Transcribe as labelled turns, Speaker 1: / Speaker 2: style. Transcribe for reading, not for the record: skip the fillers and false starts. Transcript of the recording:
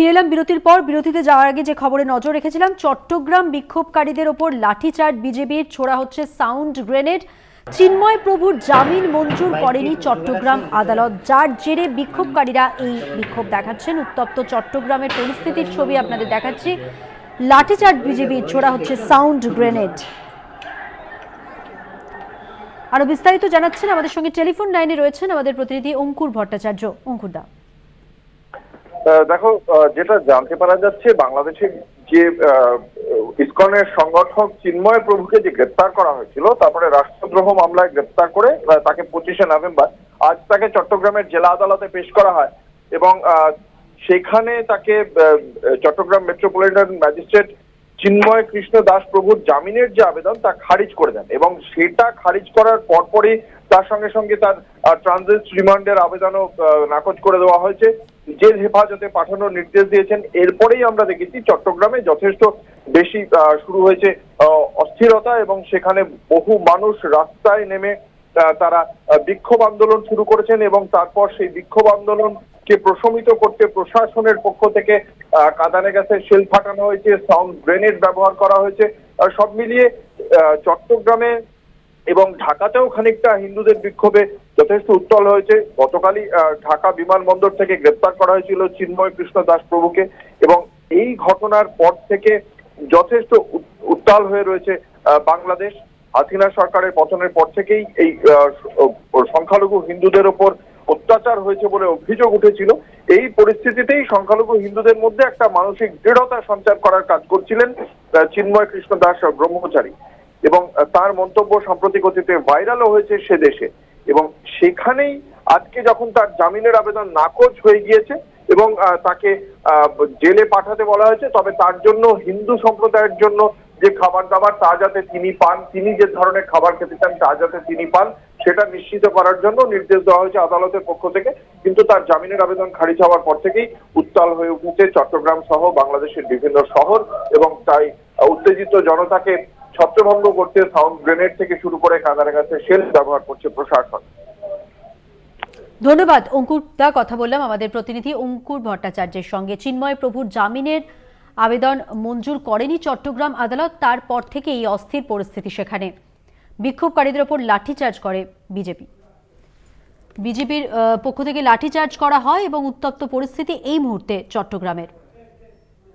Speaker 1: ফিরে এলাম বিরতির পর। বিরতিতে যাওয়ার আগে যে খবরে নজর রেখেছিলাম, চট্টগ্রাম বিক্ষোভকারীদের ওপর লাঠিচার্জ বিজেপির, ছোড়া হচ্ছে সাউন্ড গ্রেনেড। চিন্ময় প্রভুর জামিন মঞ্জুর করেনি চট্টগ্রাম আদালত, যার জেরে বিক্ষোভকারীরা এই বিক্ষোভ দেখাচ্ছেন। উত্তপ্ত চট্টগ্রামের পরিস্থিতির ছবি আপনাদের দেখাচ্ছি। লাঠিচার্জ বিজেপির, ছোড়া হচ্ছে সাউন্ড গ্রেনেড। আরো বিস্তারিত জানাচ্ছেন, আমাদের সঙ্গে টেলিফোন লাইনে রয়েছেন আমাদের প্রতিনিধি অঙ্কুর ভট্টাচার্য। অঙ্কুর দা,
Speaker 2: দেখো, যেটা জানতে পারা যাচ্ছে, বাংলাদেশে যে ইসকনের সংগঠক চিন্ময় প্রভুকে যে গ্রেপ্তার করা হয়েছিল, তারপরে রাষ্ট্রদ্রোহ মামলায় গ্রেপ্তার করে তাকে 25শে নভেম্বর আজ তাকে চট্টগ্রামের জেলা আদালতে পেশ করা হয় এবং সেখানে তাকে চট্টগ্রাম মেট্রোপলিটন ম্যাজিস্ট্রেট চিন্ময় কৃষ্ণ দাস প্রভুর জামিনের যে আবেদন তা খারিজ করে দেন এবং সেটা খারিজ করার পরপরই তার সঙ্গে সঙ্গে তার ট্রানজিট রিমান্ডের আবেদনও নাকচ করে দেওয়া হয়েছে, জেল হেফাজতে পাঠানোর নির্দেশ দিয়েছেন। এরপরেই আমরা দেখেছি চট্টগ্রামে যথেষ্ট বেশি শুরু হয়েছে অস্থিরতা এবং সেখানে বহু মানুষ রাস্তায় নেমে তারা বিক্ষোভ আন্দোলন শুরু করেছেন এবং তারপর সেই বিক্ষোভ আন্দোলনকে প্রশমিত করতে প্রশাসনের পক্ষ থেকে কাঁদানে গ্যাসের শেল ফাটানো হয়েছে, সাউন্ড গ্রেনেড ব্যবহার করা হয়েছে। সব মিলিয়ে চট্টগ্রামে এবং ঢাকাতেও খানিকটা হিন্দুদের বিক্ষোভে যথেষ্ট উত্তাল হয়েছে। গতকালই ঢাকা বিমানবন্দর থেকে গ্রেপ্তার করা হয়েছিল চিন্ময় কৃষ্ণ দাস প্রভুকে এবং এই ঘটনার পর থেকে যথেষ্ট উত্তাল হয়ে রয়েছে বাংলাদেশ। হাসিনা সরকারের পতনের পর থেকেই এই সংখ্যালঘু হিন্দুদের ওপর অত্যাচার হয়েছে বলে অভিযোগ উঠেছিল। এই পরিস্থিতিতেই সংখ্যালঘু হিন্দুদের মধ্যে একটা মানসিক দৃঢ়তা সঞ্চার করার কাজ করছিলেন চিন্ময় কৃষ্ণ দাস ব্রহ্মচারী এবং তার মন্তব্য সাম্প্রতিক অতীতে ভাইরালও হয়েছে সে দেশে। এবং সেখানেই আজকে যখন তার জামিনের আবেদন নাকচ হয়ে গিয়েছে এবং তাকে জেলে পাঠাতে বলা হয়েছে, তবে তার জন্য হিন্দু সম্প্রদায়ের জন্য যে খাবার দাবার তা যাতে তিনি পান, তিনি যে ধরনের খাবার খেতে চান তা যাতে তিনি পান, সেটা নিশ্চিত করার জন্য নির্দেশ দেওয়া হয়েছে আদালতের পক্ষ থেকে। কিন্তু তার জামিনের আবেদন খারিজ হওয়ার পর থেকেই উত্তাল হয়ে উঠেছে চট্টগ্রাম সহ বাংলাদেশের বিভিন্ন শহর এবং তাই উত্তেজিত জনতাকে ছত্রভঙ্গ করতে সাউন্ড গ্রেনেড থেকে শুরু করে কাঁদানে গ্যাসের শেল ব্যবহার করছে প্রশাসন।
Speaker 1: ধন্যবাদ অঙ্কুর দা। কথা বললাম আমাদের প্রতিনিধি অঙ্কুর ভট্টাচার্যের সঙ্গে। চিন্ময় প্রভুর জামিনের আবেদন মঞ্জুর করেনি চট্টগ্রাম আদালত, তারপর থেকে এই অস্থির পরিস্থিতি সেখানে। বিক্ষোভকারীদের ওপর লাঠিচার্জ করে বিজেপির পক্ষ থেকে লাঠিচার্জ করা হয় এবং উত্তপ্ত পরিস্থিতি এই মুহূর্তে চট্টগ্রামের।